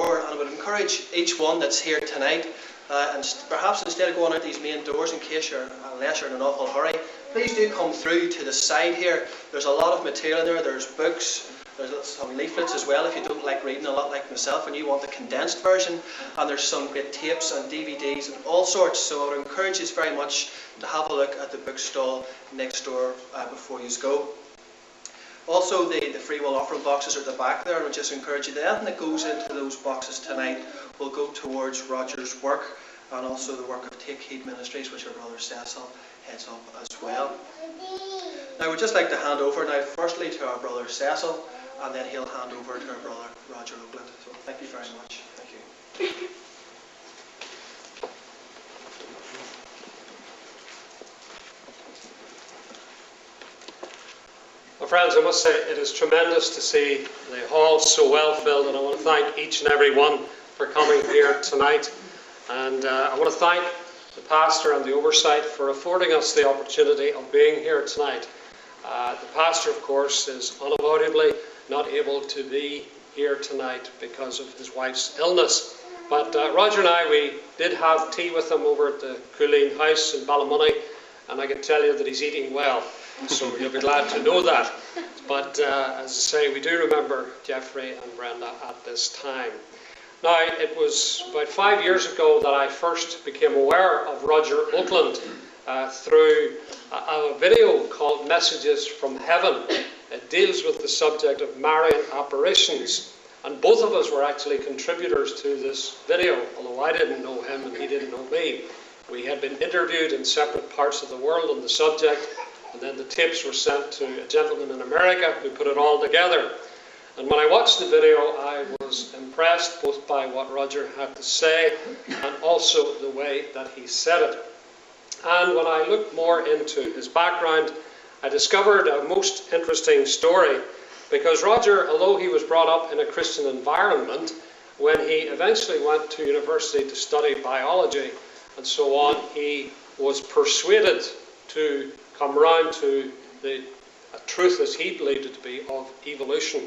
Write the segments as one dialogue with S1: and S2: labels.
S1: door, and I would encourage each one that's here tonight, and perhaps instead of going out these main doors, in case you're unless you're in an awful hurry, please do come through to the side here. There's a lot of material in there. There's books, there's some leaflets as well if you don't like reading a lot like myself and you want the condensed version, and there's some great tapes and DVDs and all sorts. So I would encourage you very much to have a look at the bookstall next door before you go. Also, the free will offering boxes are at the back there, and I would just encourage you that anything that goes into those boxes tonight will go towards Roger's work, and also the work of Take Heed Ministries, which our brother Cecil heads up as well. Now, we'd just like to hand over now, firstly to our brother Cecil, and then he'll hand over to our brother Roger Oakland. So, thank you very much. Thank you.
S2: Well, friends, I must say it is tremendous to see the hall so well filled, and I want to thank each and every one for coming here tonight. And I want to thank the pastor and the oversight for affording us the opportunity of being here tonight. The pastor, of course, is unavoidably not able to be here tonight because of his wife's illness. But Roger and I, we did have tea with him over at the Cooleen House in Ballymoney, and I can tell you that he's eating well. So you'll be glad to know that. But as I say, we do remember Geoffrey and Brenda at this time. Now, it was about 5 years ago that I first became aware of Roger Oakland through a video called Messages from Heaven. It deals with the subject of Marian apparitions. And both of us were actually contributors to this video, although I didn't know him and he didn't know me. We had been interviewed in separate parts of the world on the subject, and then the tapes were sent to a gentleman in America who put it all together. And when I watched the video, I was impressed both by what Roger had to say and also the way that he said it. And when I looked more into his background, I discovered a most interesting story, because Roger, although he was brought up in a Christian environment, when he eventually went to university to study biology and so on, he was persuaded to come round to a truth, as he believed it to be, of evolution.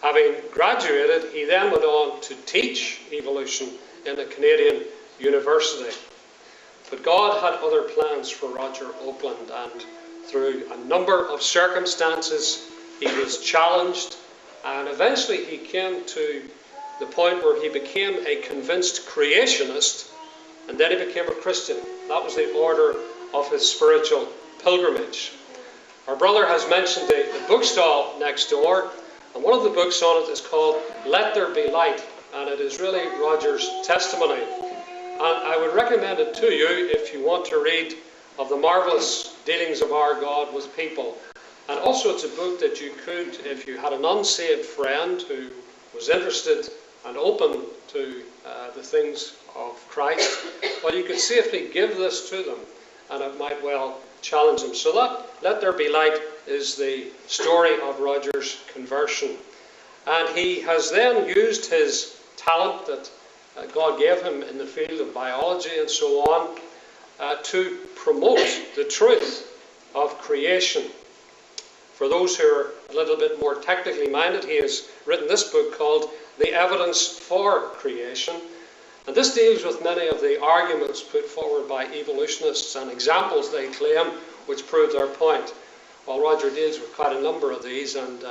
S2: Having graduated, he then went on to teach evolution in a Canadian university. But God had other plans for Roger Oakland, and through a number of circumstances, he was challenged, and eventually he came to the point where he became a convinced creationist, and then he became a Christian. That was the order of his spiritual pilgrimage. Our brother has mentioned the bookstall next door, and one of the books on it is called Let There Be Light, and it is really Roger's testimony. And I would recommend it to you if you want to read of the marvellous dealings of our God with people. And also it's a book that you could, if you had an unsaved friend who was interested and open to the things of Christ, well, you could safely give this to them, and it might well challenge them. So that Let There Be Light is the story of Roger's conversion. And he has then used his talent that God gave him in the field of biology and so on to promote the truth of creation. For those who are a little bit more technically minded, he has written this book called The Evidence for Creation. And this deals with many of the arguments put forward by evolutionists and examples they claim which prove their point. Well, Roger deals with quite a number of these, and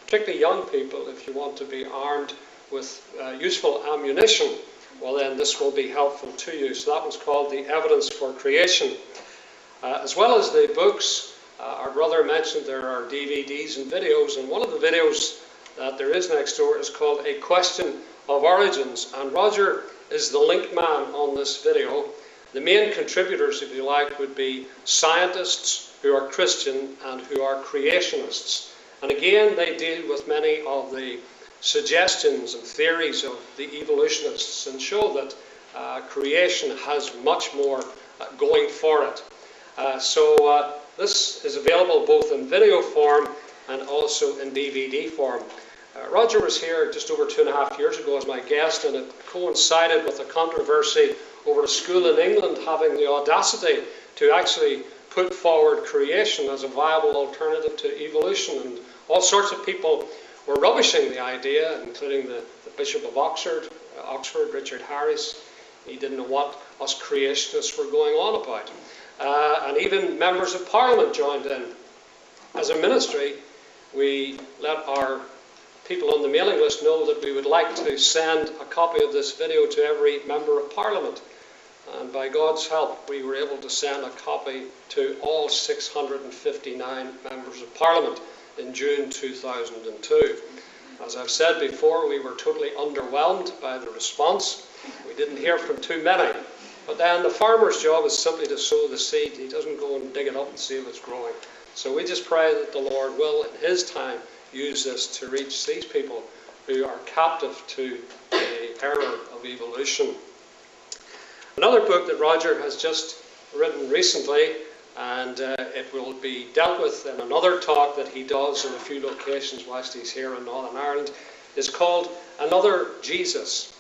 S2: particularly young people, if you want to be armed with useful ammunition, well then this will be helpful to you. So that was called The Evidence for Creation. As well as the books, our brother mentioned there are DVDs and videos, and one of the videos that there is next door is called A Question of Origins, and Roger is the link man on this video. The main contributors, if you like, would be scientists who are Christian and who are creationists. And again, they deal with many of the suggestions and theories of the evolutionists and show that creation has much more going for it. So this is available both in video form and also in DVD form. Roger was here just over 2.5 years ago as my guest, and it coincided with a controversy over a school in England having the audacity to actually put forward creation as a viable alternative to evolution, and all sorts of people were rubbishing the idea, including the the Bishop of Oxford, Richard Harris. He didn't know what us creationists were going on about. And even members of Parliament joined in. As a ministry, we let our people on the mailing list know that we would like to send a copy of this video to every member of Parliament. And by God's help, we were able to send a copy to all 659 members of Parliament in June 2002. As I've said before, we were totally underwhelmed by the response. We didn't hear from too many. But then the farmer's job is simply to sow the seed. He doesn't go and dig it up and see if it's growing. So we just pray that the Lord will, in His time, use this to reach these people who are captive to the error of evolution. Another book that Roger has just written recently, and it will be dealt with in another talk that he does in a few locations whilst he's here in Northern Ireland, is called Another Jesus.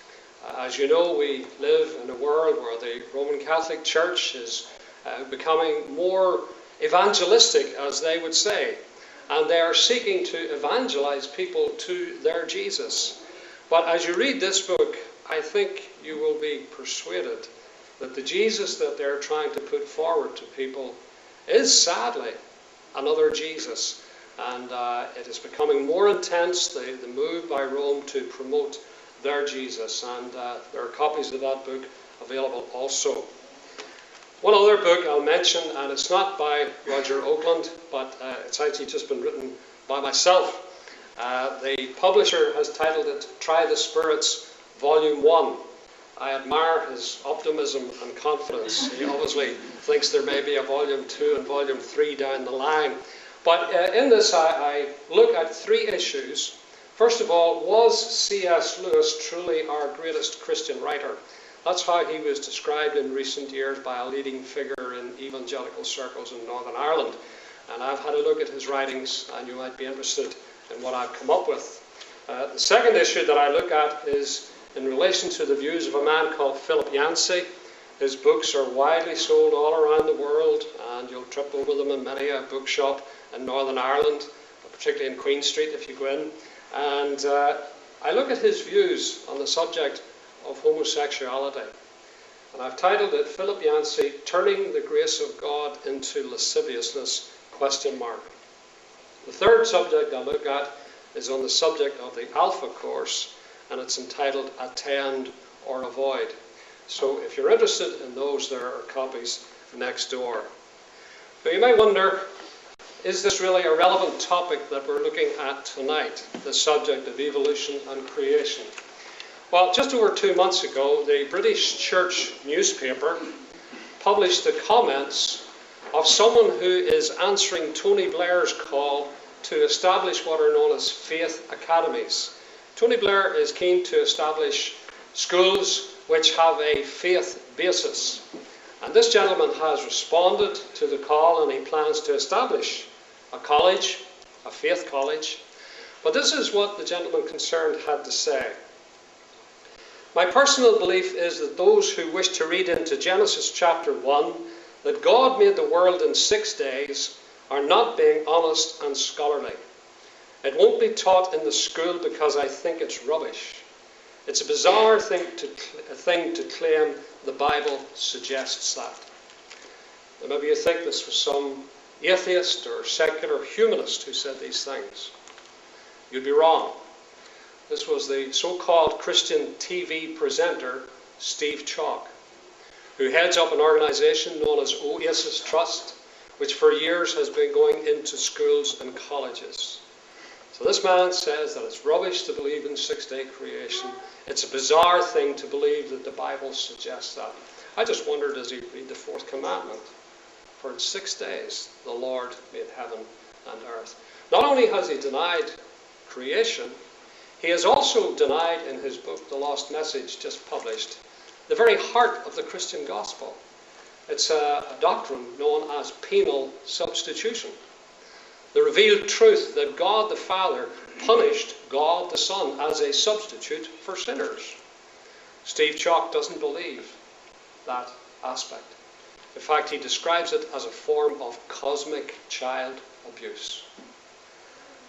S2: As you know, we live in a world where the Roman Catholic Church is becoming more evangelistic, as they would say, and they are seeking to evangelize people to their Jesus. But as you read this book, I think you will be persuaded that the Jesus that they're trying to put forward to people is sadly another Jesus. And it is becoming more intense, the move by Rome to promote their Jesus. And there are copies of that book available also. One other book I'll mention, and it's not by Roger Oakland, but it's actually just been written by myself. The publisher has titled it Try the Spirits, Volume 1. I admire his optimism and confidence. He obviously thinks there may be a Volume 2 and Volume 3 down the line. But in this I look at 3 issues. First of all, was C.S. Lewis truly our greatest Christian writer? That's how he was described in recent years by a leading figure in evangelical circles in Northern Ireland. And I've had a look at his writings, and you might be interested in what I've come up with. The second issue that I look at is in relation to the views of a man called Philip Yancey. His books are widely sold all around the world, and you'll trip over them in many a bookshop in Northern Ireland, particularly in Queen Street if you go in. And I look at his views on the subject of homosexuality. And I've titled it, Philip Yancey, Turning the Grace of God into Lasciviousness, ? The third subject I look at is on the subject of the Alpha course, and it's entitled Attend or Avoid. So if you're interested in those, there are copies next door. But you may wonder, is this really a relevant topic that we're looking at tonight, the subject of evolution and creation? Well, just over 2 months ago, the British Church newspaper published the comments of someone who is answering Tony Blair's call to establish what are known as faith academies. Tony Blair is keen to establish schools which have a faith basis. And this gentleman has responded to the call, and he plans to establish a college, a faith college. But this is what the gentleman concerned had to say. My personal belief is that those who wish to read into Genesis chapter 1, that God made the world in 6 days, are not being honest and scholarly. It won't be taught in the school because I think it's rubbish. It's a bizarre thing to claim the Bible suggests that. And maybe you think this was some atheist or secular humanist who said these things. You'd be wrong. This was the so-called Christian TV presenter, Steve Chalk, who heads up an organisation known as Oasis Trust, which for years has been going into schools and colleges. So this man says that it's rubbish to believe in 6-day creation. It's a bizarre thing to believe that the Bible suggests that. I just wonder, does he read the 4th commandment? For in 6 days the Lord made heaven and earth. Not only has he denied creation, he has also denied in his book, The Lost Message, just published, the very heart of the Christian gospel. It's a doctrine known as penal substitution. The revealed truth that God the Father punished God the Son as a substitute for sinners. Steve Chalk doesn't believe that aspect. In fact, he describes it as a form of cosmic child abuse.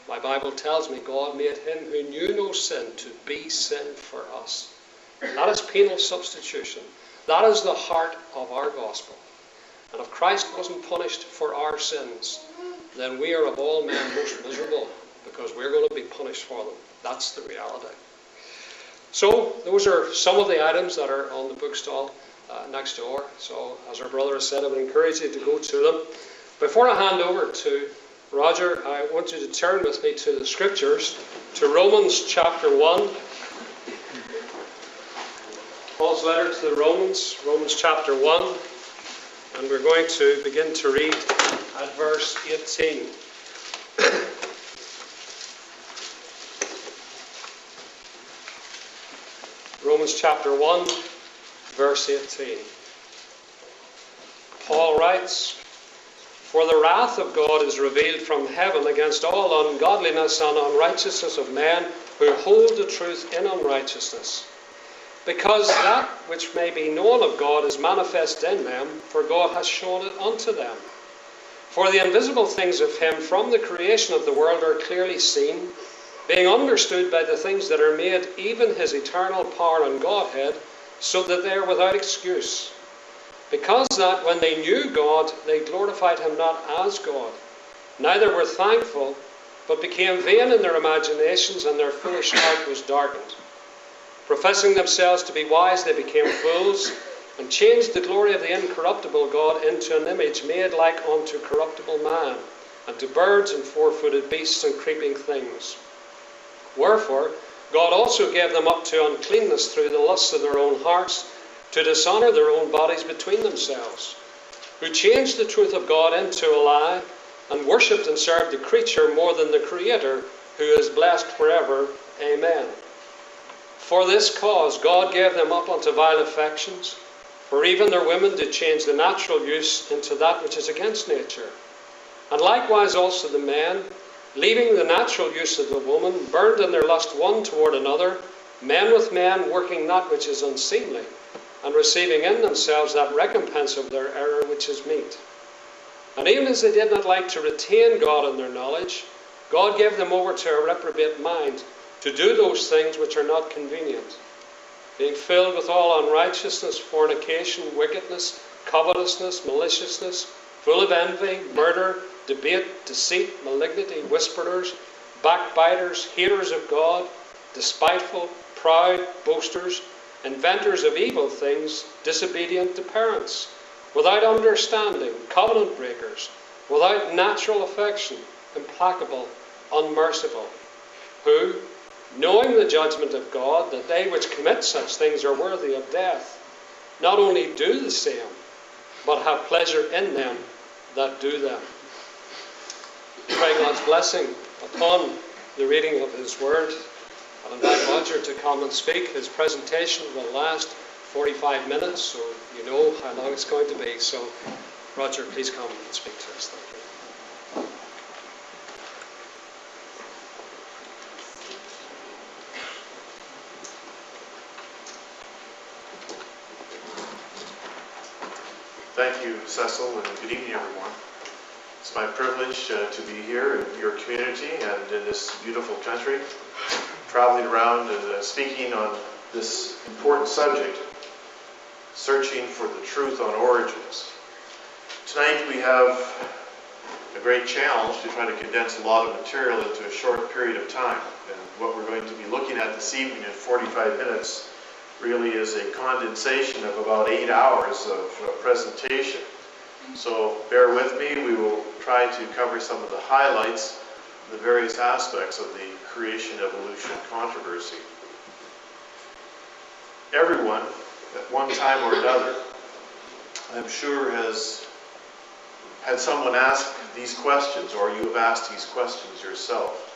S2: My Bible tells me God made him who knew no sin to be sin for us. That is penal substitution. That is the heart of our gospel. And if Christ wasn't punished for our sins, then we are of all men most miserable, because we're going to be punished for them. That's the reality. So those are some of the items that are on the bookstall next door. So as our brother has said, I would encourage you to go to them. Before I hand over to Roger, I want you to turn with me to the Scriptures, to Romans chapter 1. Paul's letter to the Romans, Romans chapter 1. And we're going to begin to read at verse 18. Romans chapter 1, verse 18. Paul writes, "For the wrath of God is revealed from heaven against all ungodliness and unrighteousness of men who hold the truth in unrighteousness. Because that which may be known of God is manifest in them, for God has shown it unto them. For the invisible things of him from the creation of the world are clearly seen, being understood by the things that are made, even his eternal power and Godhead, so that they are without excuse. Because that when they knew God, they glorified him not as God, neither were thankful, but became vain in their imaginations, and their foolish heart was darkened. Professing themselves to be wise, they became fools, and changed the glory of the incorruptible God into an image made like unto corruptible man, and to birds and four-footed beasts and creeping things. Wherefore, God also gave them up to uncleanness through the lusts of their own hearts, to dishonour their own bodies between themselves, who changed the truth of God into a lie, and worshipped and served the creature more than the Creator, who is blessed forever. Amen. For this cause God gave them up unto vile affections, for even their women did change the natural use into that which is against nature. And likewise also the men, leaving the natural use of the woman, burned in their lust one toward another, men with men, working that which is unseemly, and receiving in themselves that recompense of their error which is meet. And even as they did not like to retain God in their knowledge, God gave them over to a reprobate mind, to do those things which are not convenient, being filled with all unrighteousness, fornication, wickedness, covetousness, maliciousness, full of envy, murder, debate, deceit, malignity, whisperers, backbiters, haters of God, despiteful, proud, boasters, inventors of evil things, disobedient to parents, without understanding, covenant breakers, without natural affection, implacable, unmerciful, who, knowing the judgment of God, that they which commit such things are worthy of death, not only do the same, but have pleasure in them that do them." Pray God's blessing upon the reading of his word. I'll invite Roger to come and speak. His presentation will last 45 minutes, so you know how long it's going to be. So, Roger, please come and speak to us. Thank you.
S3: Thank you, Cecil, and good evening, everyone. It's my privilege to be here in your community and in this beautiful country, traveling around and speaking on this important subject, searching for the truth on origins. Tonight we have a great challenge to try to condense a lot of material into a short period of time. And what we're going to be looking at this evening in 45 minutes really is a condensation of about 8 hours of presentation. So bear with me. We will try to cover some of the highlights, the various aspects of the creation-evolution controversy. Everyone, at one time or another, I'm sure has had someone ask these questions, or you have asked these questions yourself.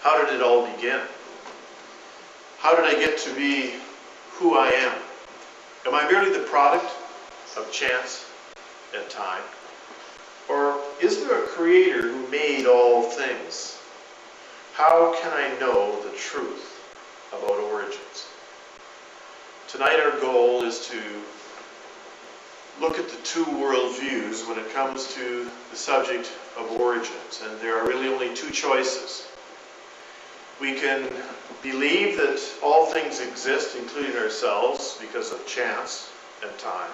S3: How did it all begin? How did I get to be who I am? Am I merely the product of chance and time? Or is there a creator who made all things? How can I know the truth about origins? Tonight our goal is to look at the two worldviews when it comes to the subject of origins, and there are really only two choices. We can believe that all things exist, including ourselves, because of chance and time,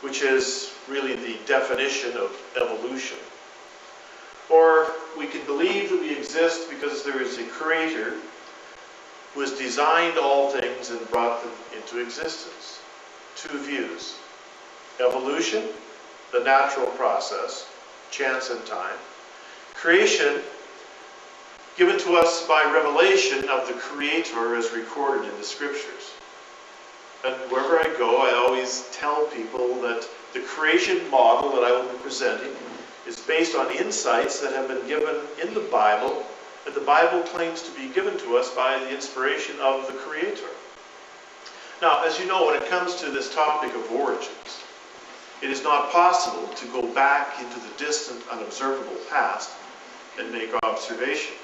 S3: which is really the definition of evolution. Or we can believe that we exist because there is a creator who has designed all things and brought them into existence. Two views. Evolution, the natural process, chance and time. Creation, given to us by revelation of the Creator as recorded in the Scriptures. And wherever I go, I always tell people that the creation model that I will be presenting is based on insights that have been given in the Bible, and the Bible claims to be given to us by the inspiration of the Creator. Now, as you know, when it comes to this topic of origins, it is not possible to go back into the distant, unobservable past and make observation.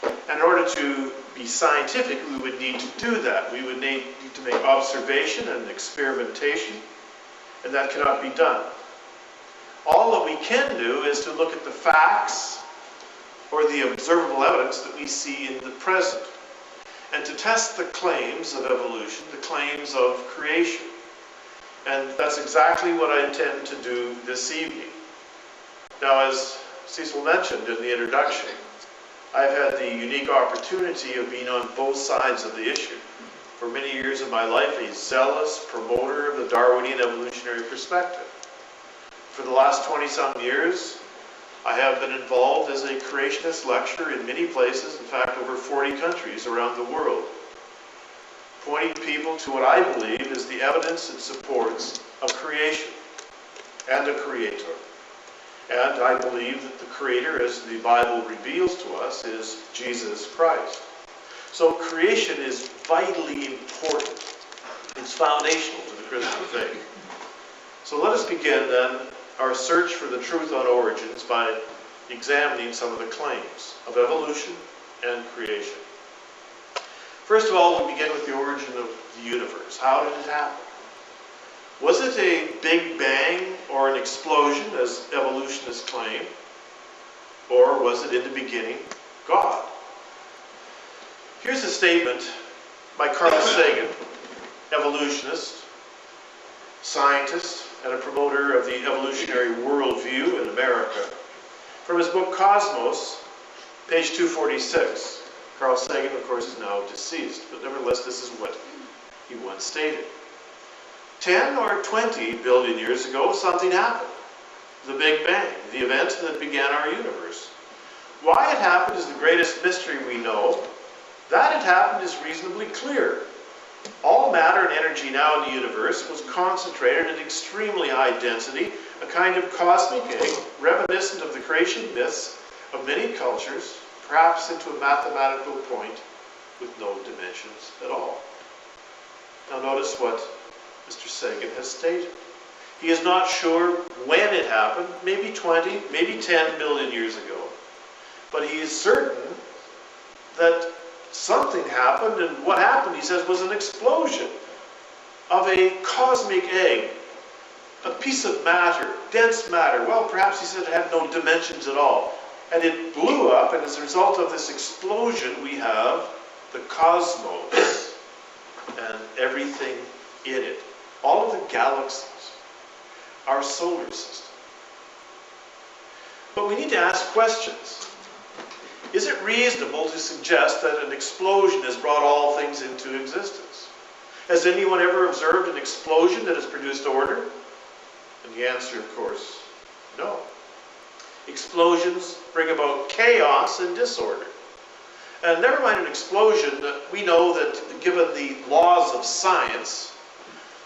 S3: And in order to be scientific, we would need to do that. We would need to make observation and experimentation, and that cannot be done. All that we can do is to look at the facts or the observable evidence that we see in the present, and to test the claims of evolution, the claims of creation. And that's exactly what I intend to do this evening. Now, as Cecil mentioned in the introduction, I've had the unique opportunity of being on both sides of the issue. For many years of my life, a zealous promoter of the Darwinian evolutionary perspective. For the last 20-some years, I have been involved as a creationist lecturer in many places, in fact over 40 countries around the world, pointing people to what I believe is the evidence that supports a creation and a creator. And I believe that the creator, as the Bible reveals to us, is Jesus Christ. So creation is vitally important. It's foundational to the Christian faith. So let us begin then our search for the truth on origins by examining some of the claims of evolution and creation. First of all, we begin with the origin of the universe. How did it happen? Was it a big bang or an explosion, as evolutionists claim? Or was it in the beginning God? Here's a statement by Carl Sagan, evolutionist, scientist, and a promoter of the evolutionary worldview in America. From his book Cosmos, page 246. Carl Sagan, of course, is now deceased, but nevertheless, this is what he once stated. 10 or 20 billion years ago, something happened. The Big Bang, the event that began our universe. Why it happened is the greatest mystery we know. That it happened is reasonably clear. All matter and energy now in the universe was concentrated at extremely high density, a kind of cosmic egg, reminiscent of the creation myths of many cultures, perhaps into a mathematical point with no dimensions at all. Now notice what Mr. Sagan has stated. He is not sure when it happened, maybe 20, maybe 10 billion years ago. But he is certain that something happened, and what happened, he says, was an explosion of a cosmic egg, a piece of matter, dense matter. Well, perhaps he said it had no dimensions at all. And it blew up, and as a result of this explosion, we have the cosmos and everything in it. All of the galaxies, our solar system. But we need to ask questions. Is it reasonable to suggest that an explosion has brought all things into existence? Has anyone ever observed an explosion that has produced order? And the answer, of course, no. Explosions bring about chaos and disorder. And never mind an explosion, we know that given the laws of science,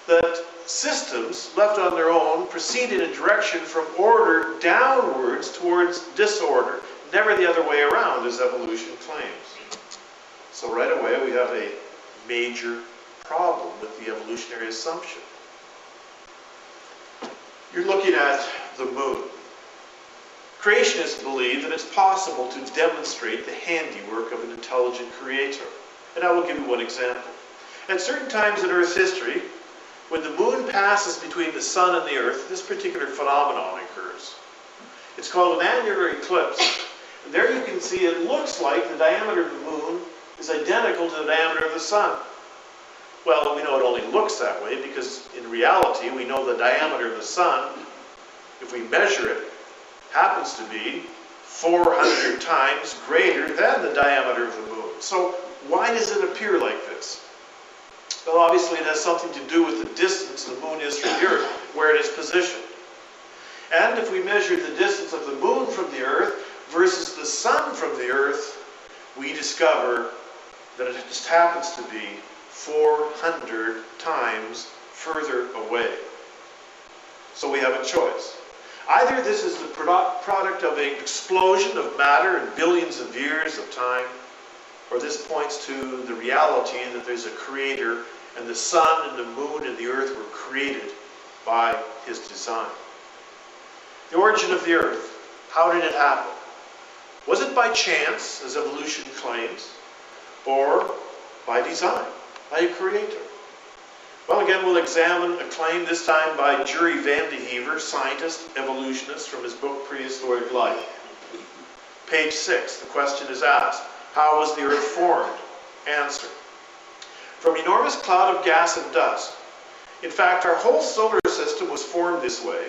S3: that systems left on their own proceed in a direction from order downwards towards disorder. Never the other way around, as evolution claims. So right away we have a major problem with the evolutionary assumption. You're looking at the moon. Creationists believe that it's possible to demonstrate the handiwork of an intelligent creator. And I will give you one example. At certain times in Earth's history, When the moon passes between the sun and the earth, this particular phenomenon occurs. It's called an annular eclipse. And there you can see it looks like the diameter of the moon is identical to the diameter of the sun. Well, we know it only looks that way because in reality we know the diameter of the sun, if we measure it, happens to be 400 times greater than the diameter of the moon. So why does it appear like this? Well, obviously it has something to do with the distance the moon is from the earth, where it is positioned. And if we measure the distance of the moon from the earth versus the sun from the earth, we discover that it just happens to be 400 times further away. So we have a choice. Either this is the product of an explosion of matter in billions of years of time, or this points to the reality that there's a creator and the sun and the moon and the earth were created by his design. The origin of the earth. How did it happen? Was it by chance, as evolution claims, or by design, by a creator? Well, again, we'll examine a claim this time by Jury Van de Hever, scientist, evolutionist, from his book Prehistoric Life. Page 6, the question is asked, how was the earth formed? Answer. From an enormous cloud of gas and dust. In fact, our whole solar system was formed this way.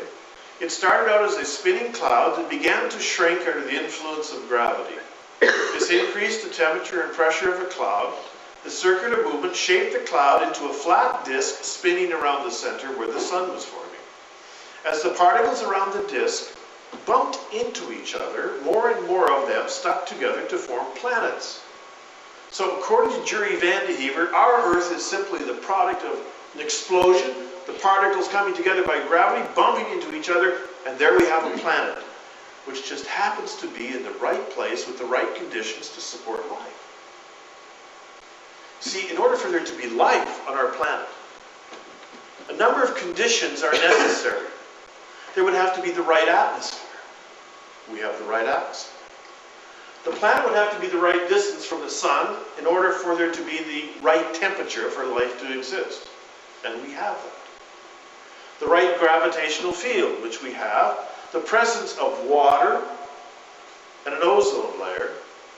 S3: It started out as a spinning cloud that began to shrink under the influence of gravity. This increased the temperature and pressure of a cloud. The circular movement shaped the cloud into a flat disk spinning around the center where the sun was forming. As the particles around the disk bumped into each other, more and more of them stuck together to form planets. So according to Jury Van de Hever, our Earth is simply the product of an explosion, the particles coming together by gravity, bumping into each other, and there we have a planet, which just happens to be in the right place with the right conditions to support life. See, in order for there to be life on our planet, a number of conditions are necessary. There would have to be the right atmosphere. We have the right atmosphere. The planet would have to be the right distance from the sun in order for there to be the right temperature for life to exist. And we have that. The right gravitational field, which we have. The presence of water and an ozone layer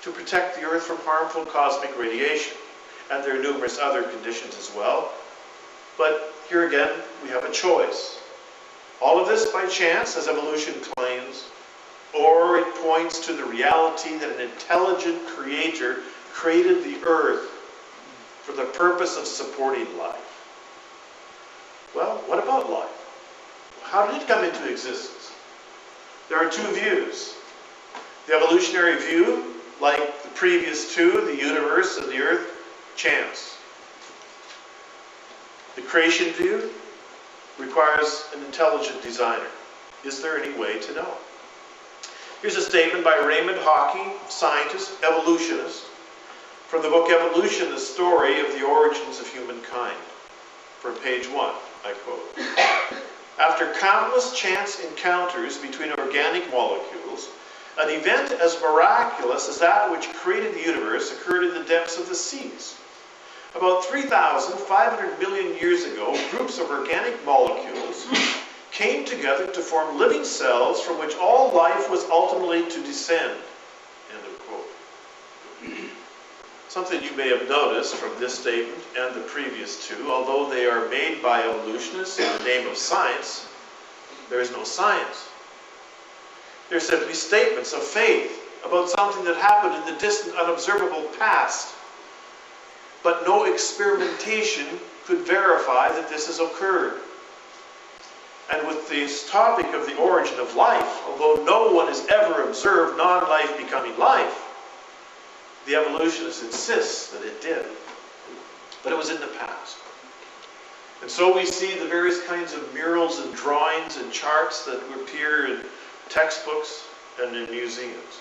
S3: to protect the Earth from harmful cosmic radiation. And there are numerous other conditions as well. But here again, we have a choice. All of this by chance, as evolution claims, or it points to the reality that an intelligent creator created the earth for the purpose of supporting life. Well, what about life? How did it come into existence? There are two views. The evolutionary view, like the previous two, the universe and the earth, chance. The creation view requires an intelligent designer. Is there any way to know? Here's a statement by Raymond Hawking, scientist, evolutionist, from the book Evolution, the Story of the Origins of Humankind. From page 1, I quote. After countless chance encounters between organic molecules, an event as miraculous as that which created the universe occurred in the depths of the seas. About 3,500 million years ago, groups of organic molecules came together to form living cells from which all life was ultimately to descend. End of quote. Something you may have noticed from this statement and the previous two, although they are made by evolutionists in the name of science, there is no science. They're simply statements of faith about something that happened in the distant, unobservable past. But no experimentation could verify that this has occurred. And with this topic of the origin of life, although no one has ever observed non-life becoming life, the evolutionist insists that it did. But it was in the past. And so we see the various kinds of murals and drawings and charts that appear in textbooks and in museums.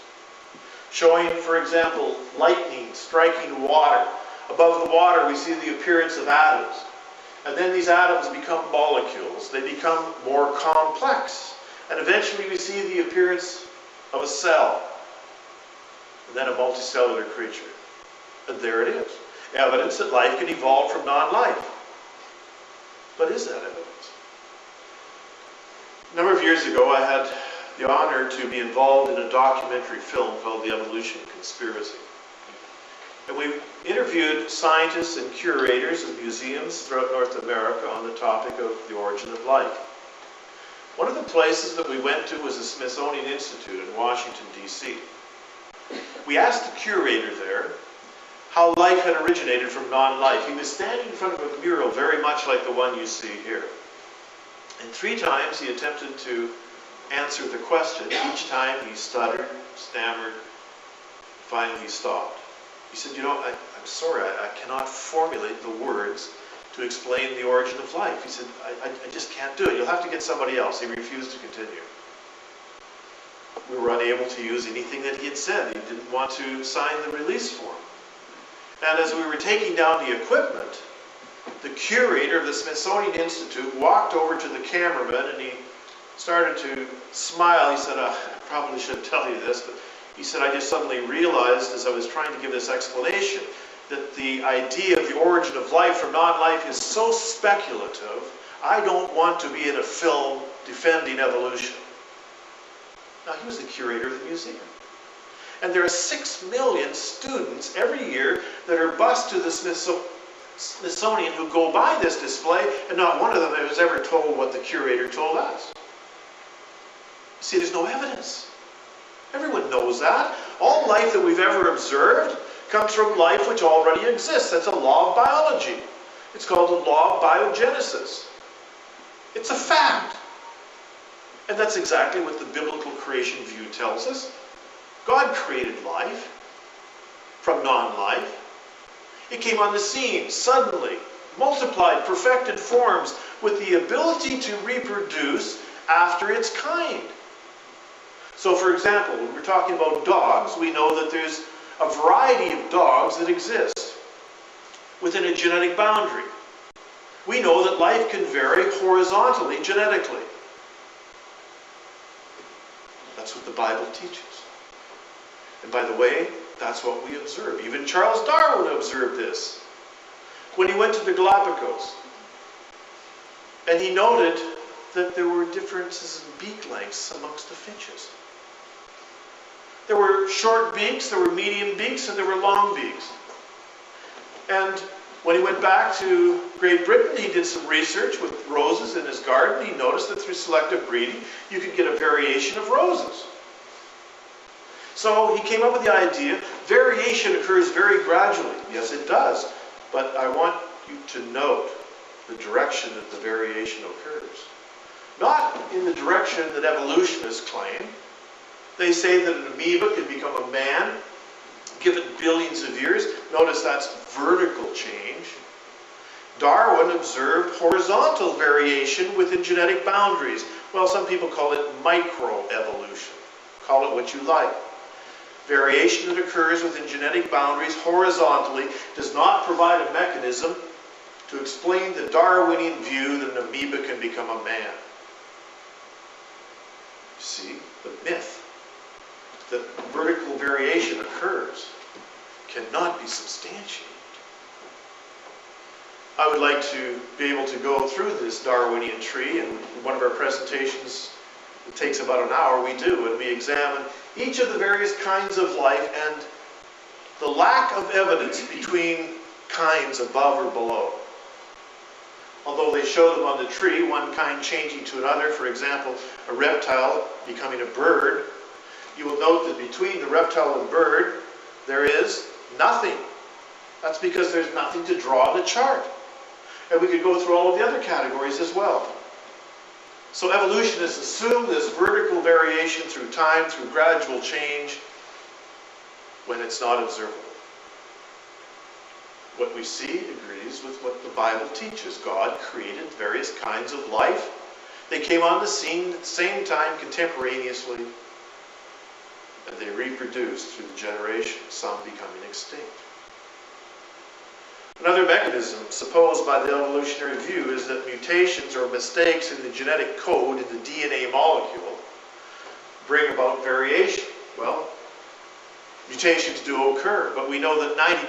S3: Showing, for example, lightning striking water. Above the water we see the appearance of atoms. And then these atoms become molecules. They become more complex. And eventually we see the appearance of a cell. And then a multicellular creature. And there it is. Evidence that life can evolve from non-life. But is that evidence? A number of years ago, I had the honor to be involved in a documentary film called The Evolution Conspiracy. And we interviewed scientists and curators of museums throughout North America on the topic of the origin of life. One of the places that we went to was the Smithsonian Institute in Washington, D.C. We asked the curator there how life had originated from non-life. He was standing in front of a mural very much like the one you see here. And 3 times he attempted to answer the question. Each time he stuttered, stammered, finally he stopped. He said, I'm sorry, I cannot formulate the words to explain the origin of life. He said, I just can't do it. You'll have to get somebody else. He refused to continue. We were unable to use anything that he had said. He didn't want to sign the release form. And as we were taking down the equipment, the curator of the Smithsonian Institute walked over to the cameraman and he started to smile. He said, I probably shouldn't tell you this, but he said, I just suddenly realized as I was trying to give this explanation that the idea of the origin of life from non-life is so speculative, I don't want to be in a film defending evolution. Now, he was the curator of the museum. And there are 6 million students every year that are bused to the Smithsonian who go by this display, and not one of them has ever told what the curator told us. See, there's no evidence. Everyone knows that. All life that we've ever observed comes from life which already exists. That's a law of biology. It's called the law of biogenesis. It's a fact. And that's exactly what the biblical creation view tells us. God created life from non-life. It came on the scene suddenly, multiplied, perfected forms with the ability to reproduce after its kind. So, for example, when we're talking about dogs, we know that there's a variety of dogs that exist within a genetic boundary. We know that life can vary horizontally genetically. That's what the Bible teaches. And by the way, that's what we observe. Even Charles Darwin observed this when he went to the Galapagos. And he noted that there were differences in beak lengths amongst the finches. There were short beaks, there were medium beaks, and there were long beaks. And when he went back to Great Britain, he did some research with roses in his garden. He noticed that through selective breeding, you could get a variation of roses. So he came up with the idea, variation occurs very gradually. Yes, it does. But I want you to note the direction that the variation occurs. Not in the direction that evolutionists claim. They say that an amoeba can become a man, given billions of years. Notice that's vertical change. Darwin observed horizontal variation within genetic boundaries. Well, some people call it microevolution. Call it what you like. Variation that occurs within genetic boundaries horizontally does not provide a mechanism to explain the Darwinian view that an amoeba can become a man. You see, the myth that vertical variation occurs cannot be substantiated. I would like to be able to go through this Darwinian tree, and in one of our presentations, it takes about an hour, we do, and we examine each of the various kinds of life and the lack of evidence between kinds above or below. Although they show them on the tree, one kind changing to another, for example, a reptile becoming a bird, you will note that between the reptile and bird, there is nothing. That's because there's nothing to draw on the chart. And we could go through all of the other categories as well. So evolutionists assume this vertical variation through time, through gradual change, when it's not observable. What we see agrees with what the Bible teaches. God created various kinds of life. They came on the scene at the same time, contemporaneously, and they reproduced through the generations, some becoming extinct. Another mechanism supposed by the evolutionary view is that mutations or mistakes in the genetic code in the DNA molecule bring about variation. Well, mutations do occur, but we know that 99